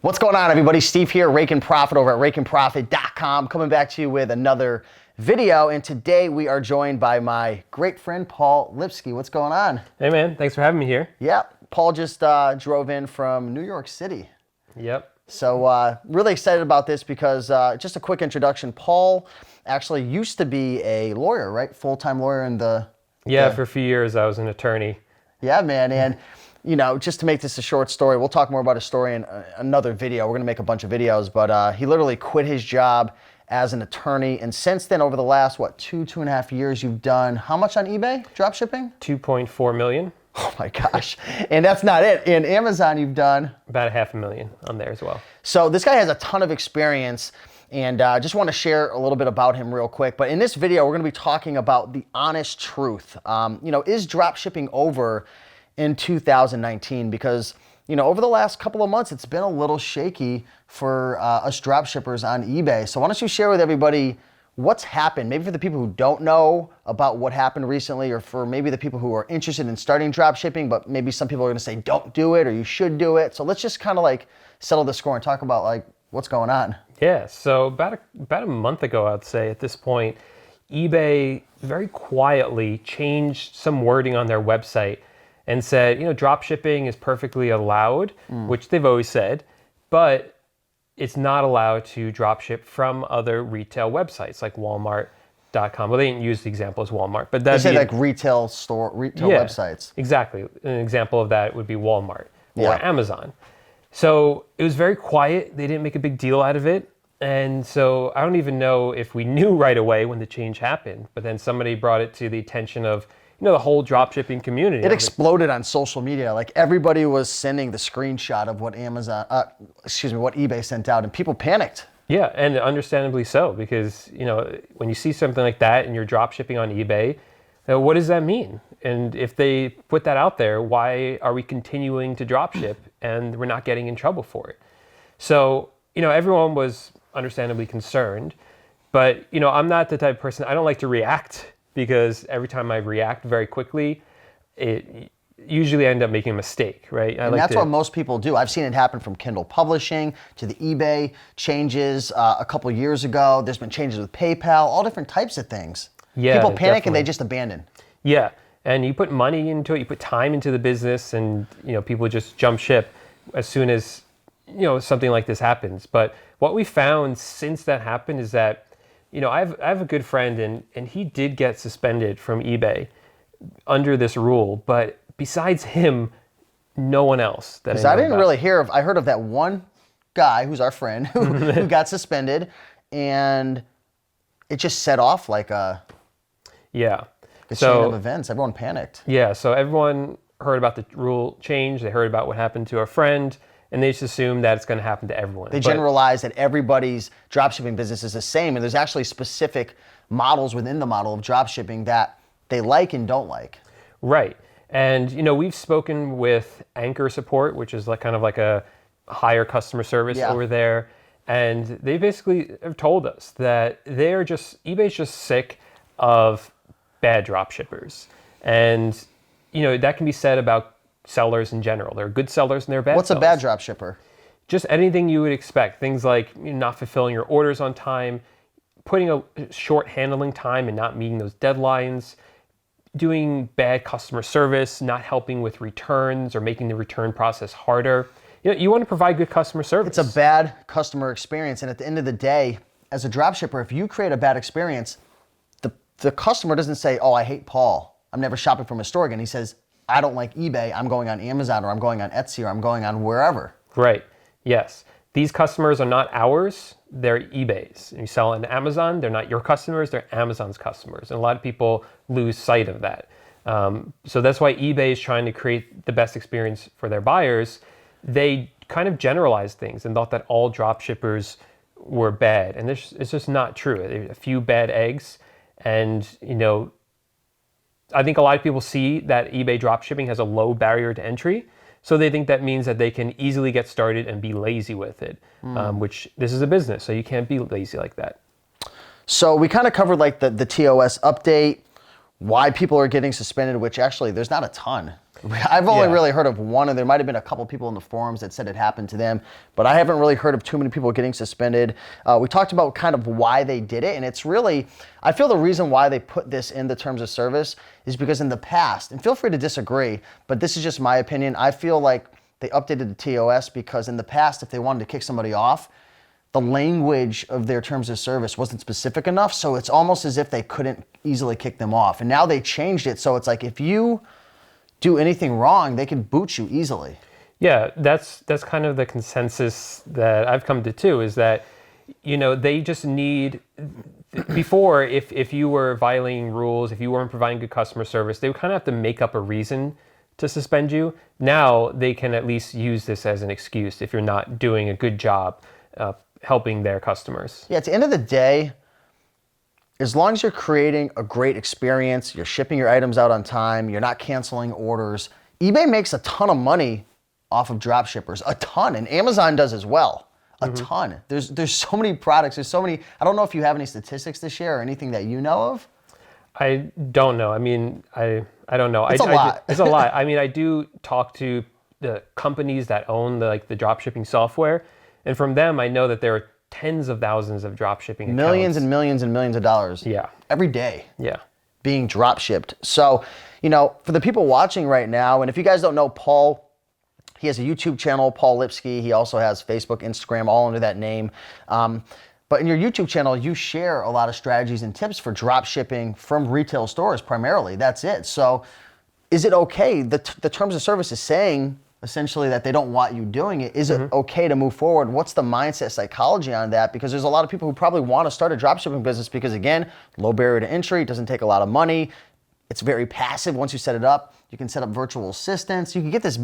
What's going on, everybody? Steve here, Raiken Profit over at RaikenProfit.com, coming back to you with another video. And today we are joined by my great friend, Paul Lipsky. What's going on? Hey, man. Thanks for having me here. Yep. Paul just drove in from New York City. Yep. So really excited about this because just a quick introduction. Paul actually used to be a lawyer, right? Full-time lawyer in the... Yeah, for a few years I was an attorney. Yeah, man. And you know, just to make this a short story, we'll talk more about his story in another video. We're going to make a bunch of videos, but he literally quit his job as an attorney. And since then, over the last, two and a half years, you've done how much on eBay, dropshipping? 2.4 million. Oh my gosh. And that's not it. In Amazon, you've done? About $500,000 on there as well. So this guy has a ton of experience, and just want to share a little bit about him real quick. But in this video, we're going to be talking about the honest truth. You know, is dropshipping over in 2019? Because, you know, over the last couple of months, it's been a little shaky for us dropshippers on eBay. So why don't you share with everybody what's happened, maybe for the people who don't know about what happened recently, or for maybe the people who are interested in starting dropshipping, but maybe some people are going to say, don't do it, or you should do it. So let's just kind of like settle the score and talk about like what's going on. Yeah, so about a month ago, I'd say at this point, eBay very quietly changed some wording on their website and said, you know, dropshipping is perfectly allowed, which they've always said, but it's not allowed to dropship from other retail websites like Walmart.com. Well, they didn't use the example as Walmart, but that's like retail websites. Exactly. An example of that would be Walmart or Amazon. So it was very quiet. They didn't make a big deal out of it. And so I don't even know if we knew right away when the change happened, but then somebody brought it to the attention of, you know, the whole dropshipping community. It exploded on social media. Like everybody was sending the screenshot of what what eBay sent out, and people panicked. Yeah, and understandably so, because, you know, when you see something like that and you're dropshipping on eBay, what does that mean? And if they put that out there, why are we continuing to dropship and we're not getting in trouble for it? So, you know, everyone was understandably concerned, but, you know, I'm not the type of person, I don't like to react, because every time I react very quickly, it usually end up making a mistake, right? And that's what most people do. I've seen it happen from Kindle Publishing to the eBay changes a couple years ago. There's been changes with PayPal, all different types of things. Yeah, people panic and they just abandon. Yeah, and you put money into it, you put time into the business, and, you know, people just jump ship as soon as, you know, something like this happens. But what we found since that happened is that, you know, I have a good friend, and he did get suspended from eBay under this rule, but besides him, no one else. Because I didn't really hear of, I heard of that one guy who's our friend who got suspended, and it just set off like a chain of events. Everyone panicked. Yeah, so everyone heard about the rule change, they heard about what happened to our friend, and they just assume that it's going to happen to everyone. They generalize that everybody's dropshipping business is the same, and there's actually specific models within the model of dropshipping that they like and don't like. Right. And, you know, we've spoken with Anchor Support, which is like kind of like a higher customer service over there, and they basically have told us that eBay's just sick of bad dropshippers. And, you know, that can be said about sellers in general. There are good sellers and there are bad sellers. What's a bad drop shipper? Just anything you would expect. Things like, you know, not fulfilling your orders on time, putting a short handling time and not meeting those deadlines, doing bad customer service, not helping with returns or making the return process harder. You know, you want to provide good customer service. It's a bad customer experience, and at the end of the day, as a drop shipper, if you create a bad experience, the customer doesn't say, oh, I hate Paul, I'm never shopping from his store again. He says, I don't like eBay, I'm going on Amazon, or I'm going on Etsy, or I'm going on wherever. Right, yes. These customers are not ours, they're eBay's. And you sell on Amazon, they're not your customers, they're Amazon's customers. And a lot of people lose sight of that. So that's why eBay is trying to create the best experience for their buyers. They kind of generalized things and thought that all drop shippers were bad. And it's just not true. There's a few bad eggs. And, you know, I think a lot of people see that eBay dropshipping has a low barrier to entry, so they think that means that they can easily get started and be lazy with it, which this is a business, so you can't be lazy like that. So we kind of covered like the TOS update. why people are getting suspended, which actually there's not a ton. I've only really heard of one, and there might have been a couple people in the forums that said it happened to them, but I haven't really heard of too many people getting suspended. We talked about kind of why they did it, and it's really, I feel the reason why they put this in the terms of service is because in the past, and feel free to disagree, but this is just my opinion, I feel like they updated the TOS because in the past, if they wanted to kick somebody off, the language of their terms of service wasn't specific enough, so it's almost as if they couldn't easily kick them off. And now they changed it, so it's like if you do anything wrong, they can boot you easily. Yeah, that's kind of the consensus that I've come to too, is that, you know, they just need, before, if you were violating rules, if you weren't providing good customer service, they would kind of have to make up a reason to suspend you. Now they can at least use this as an excuse if you're not doing a good job helping their customers. Yeah, at the end of the day, as long as you're creating a great experience, you're shipping your items out on time, you're not canceling orders, eBay makes a ton of money off of drop shippers, a ton, and Amazon does as well, a ton. There's so many products, there's so many, I don't know if you have any statistics to share or anything that you know of. I don't know. I mean, I don't know. It's a lot. It's a lot. I mean, I do talk to the companies that own the drop shipping software, and from them, I know that there are tens of thousands of drop shipping accounts. Millions and millions and millions of dollars. Yeah. Every day. Yeah. Being drop shipped. So, you know, for the people watching right now, and if you guys don't know Paul, he has a YouTube channel, Paul Lipsky. He also has Facebook, Instagram, all under that name. But in your YouTube channel, you share a lot of strategies and tips for drop shipping from retail stores primarily. That's it. So is it okay? The terms of service is saying essentially that they don't want you doing it. Is it okay to move forward? What's the mindset psychology on that? Because there's a lot of people who probably want to start a dropshipping business because, again, low barrier to entry, it doesn't take a lot of money. It's very passive. Once you set it up, you can set up virtual assistants. You can get this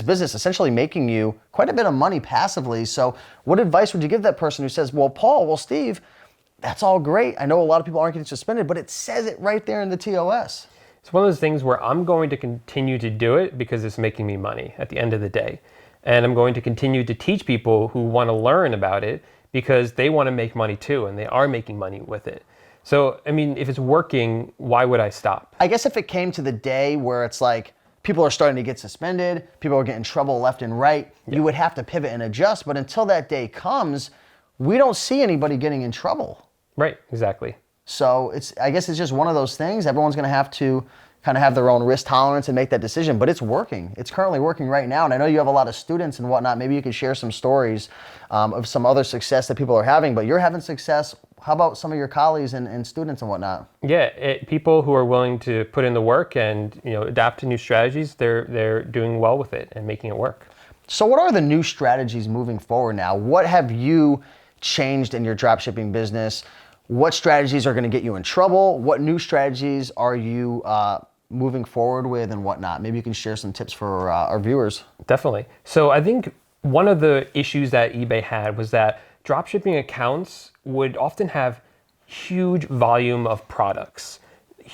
business essentially making you quite a bit of money passively. So what advice would you give that person who says, well, Paul, well, Steve, that's all great. I know a lot of people aren't getting suspended, but it says it right there in the TOS. It's one of those things where I'm going to continue to do it because it's making me money at the end of the day. And I'm going to continue to teach people who want to learn about it because they want to make money too, and they are making money with it. So, I mean, if it's working, why would I stop? I guess if it came to the day where it's like people are starting to get suspended, people are getting in trouble left and right, you would have to pivot and adjust. But until that day comes, we don't see anybody getting in trouble. Right, exactly. So I guess it's just one of those things. Everyone's going to have to kind of have their own risk tolerance and make that decision, but it's working. It's currently working right now. And I know you have a lot of students and whatnot. Maybe you can share some stories of some other success that people are having, but you're having success. How about some of your colleagues and students and whatnot? Yeah, people who are willing to put in the work and, you know, adapt to new strategies, they're doing well with it and making it work. So what are the new strategies moving forward now? What have you changed in your dropshipping business? What strategies are going to get you in trouble? What new strategies are you moving forward with and whatnot? Maybe you can share some tips for our viewers. Definitely. So I think one of the issues that eBay had was that dropshipping accounts would often have huge volume of products,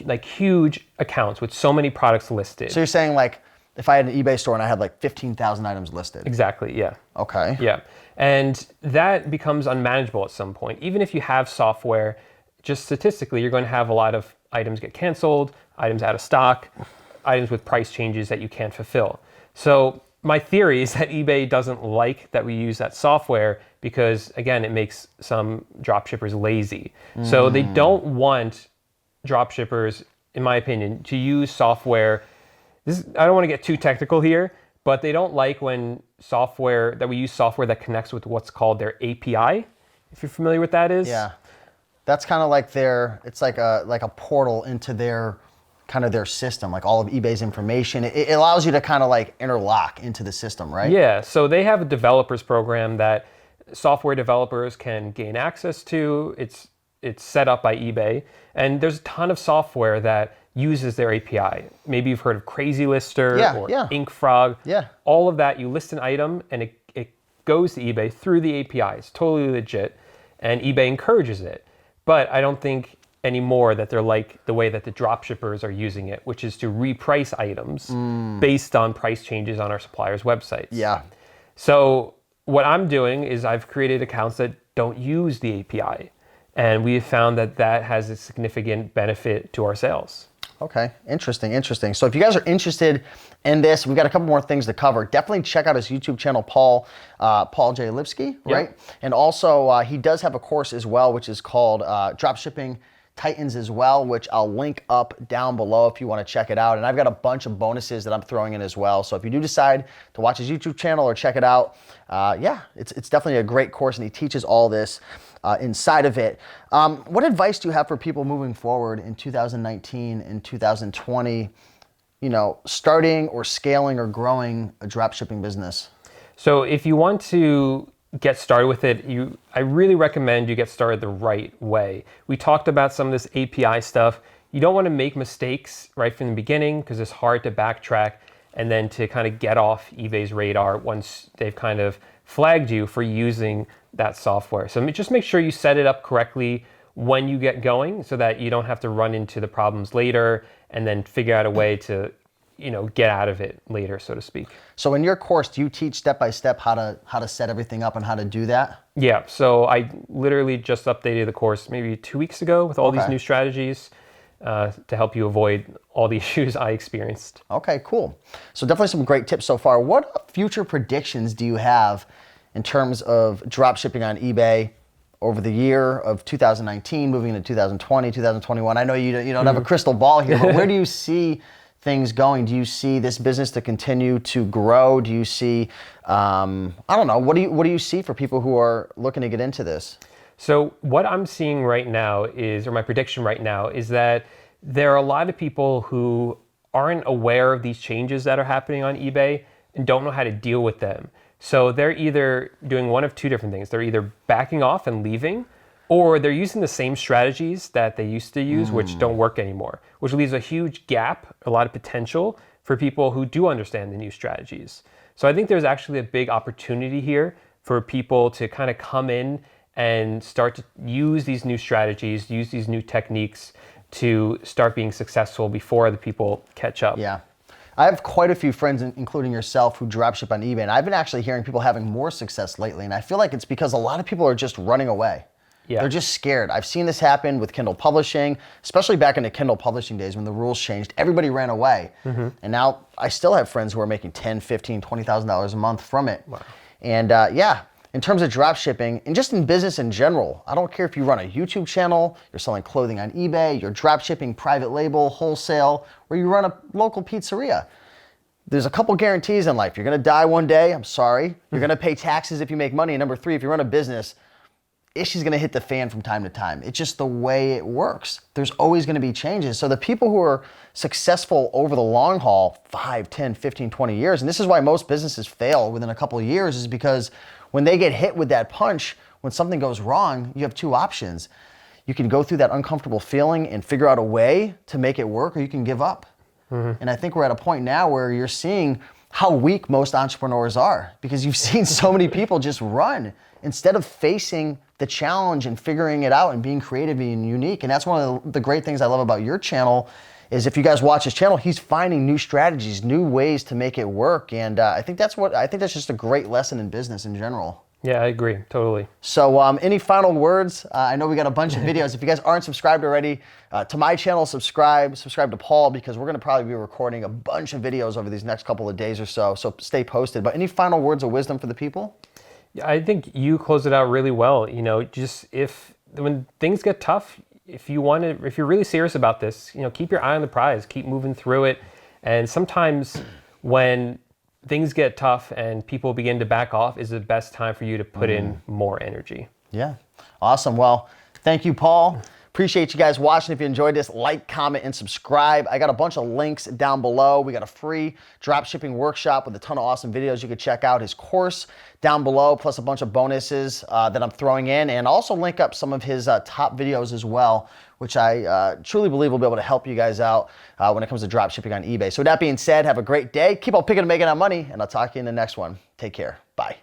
like huge accounts with so many products listed. So you're saying like if I had an eBay store and I had like 15,000 items listed. Exactly, yeah. Okay. Yeah. And that becomes unmanageable at some point. Even if you have software, just statistically, you're going to have a lot of items get canceled, items out of stock, items with price changes that you can't fulfill. So my theory is that eBay doesn't like that we use that software because, again, it makes some dropshippers lazy. So they don't want dropshippers, in my opinion, to use software. I don't want to get too technical here, but they don't like when we use software that connects with what's called their API, if you're familiar with that is. Yeah. That's kind of like it's like a portal into their kind of their system, like all of eBay's information. It allows you to kind of like interlock into the system, right? Yeah, so they have a developers program that software developers can gain access to. It's set up by eBay, and there's a ton of software that uses their API. Maybe you've heard of Crazy Lister or InkFrog. Yeah. All of that, you list an item and it goes to eBay through the API. It's totally legit, and eBay encourages it. But I don't think anymore that they're like the way that the dropshippers are using it, which is to reprice items based on price changes on our suppliers' websites. Yeah. So what I'm doing is I've created accounts that don't use the API. And we have found that that has a significant benefit to our sales. Okay, interesting. So if you guys are interested in this, we've got a couple more things to cover. Definitely check out his YouTube channel, Paul J. Lipsky, right? Yep. And also he does have a course as well, which is called Dropshipping Titans as well, which I'll link up down below if you want to check it out. And I've got a bunch of bonuses that I'm throwing in as well. So if you do decide to watch his YouTube channel or check it out, yeah, it's definitely a great course, and he teaches all this inside of it. What advice do you have for people moving forward in 2019 and 2020, you know, starting or scaling or growing a dropshipping business? So if you want to get started with it, I really recommend you get started the right way. We talked about some of this API stuff. You don't want to make mistakes right from the beginning because it's hard to backtrack and then to kind of get off eBay's radar once they've kind of flagged you for using that software. So just make sure you set it up correctly when you get going so that you don't have to run into the problems later and then figure out a way to, you know, get out of it later, so to speak. So in your course, do you teach step by step how to set everything up and how to do that? Yeah, so I literally just updated the course maybe 2 weeks ago with all these new strategies to help you avoid all the issues I experienced. Okay, cool. So definitely some great tips so far. What future predictions do you have in terms of drop shipping on eBay over the year of 2019, moving into 2020, 2021? I know you don't have a crystal ball here, but where do you see things going? Do you see this business to continue to grow? Do you see, I don't know, what do you see for people who are looking to get into this? So what I'm seeing right now is, or my prediction right now, is that there are a lot of people who aren't aware of these changes that are happening on eBay and don't know how to deal with them. So they're either doing one of two different things. They're either backing off and leaving, or they're using the same strategies that they used to use, which don't work anymore, which leaves a huge gap, a lot of potential for people who do understand the new strategies. So I think there's actually a big opportunity here for people to kind of come in and start to use these new strategies, use these new techniques to start being successful before other people catch up. Yeah. I have quite a few friends, including yourself, who dropship on eBay, and I've been actually hearing people having more success lately, and I feel like it's because a lot of people are just running away. Yeah. They're just scared. I've seen this happen with Kindle publishing, especially back in the Kindle publishing days when the rules changed. Everybody ran away. And now I still have friends who are making $10,000, $15,000, $20,000 a month from it. Wow. And yeah, in terms of drop shipping and just in business in general, I don't care if you run a YouTube channel, you're selling clothing on eBay, you're drop shipping private label, wholesale, or you run a local pizzeria. There's a couple guarantees in life. You're gonna die one day, I'm sorry. You're gonna pay taxes if you make money. And number three, if you run a business, issues gonna hit the fan from time to time. It's just the way it works. There's always gonna be changes. So the people who are successful over the long haul, 5, 10, 15, 20 years, and this is why most businesses fail within a couple of years, is because when they get hit with that punch, when something goes wrong, you have two options. You can go through that uncomfortable feeling and figure out a way to make it work, or you can give up. And I think we're at a point now where you're seeing how weak most entrepreneurs are, because you've seen so many people just run instead of facing the challenge and figuring it out and being creative and unique. And that's one of the great things I love about your channel is if you guys watch his channel, he's finding new strategies, new ways to make it work. And I think that's just a great lesson in business in general. Yeah, I agree, totally. So any final words? I know we got a bunch of videos. If you guys aren't subscribed already to my channel, subscribe to Paul, because we're gonna probably be recording a bunch of videos over these next couple of days or so. So stay posted. But any final words of wisdom for the people? Yeah, I think you closed it out really well. You know, just when things get tough, if you're really serious about this, you know, keep your eye on the prize, keep moving through it. And sometimes when things get tough and people begin to back off is the best time for you to put in more energy. Yeah. Awesome. Well, thank you, Paul. Appreciate you guys watching. If you enjoyed this, like, comment, and subscribe. I got a bunch of links down below. We got a free dropshipping workshop with a ton of awesome videos you could check out. His course down below, plus a bunch of bonuses that I'm throwing in, and also link up some of his top videos as well, which I truly believe will be able to help you guys out when it comes to dropshipping on eBay. So with that being said, have a great day. Keep on picking and making that money, and I'll talk to you in the next one. Take care. Bye.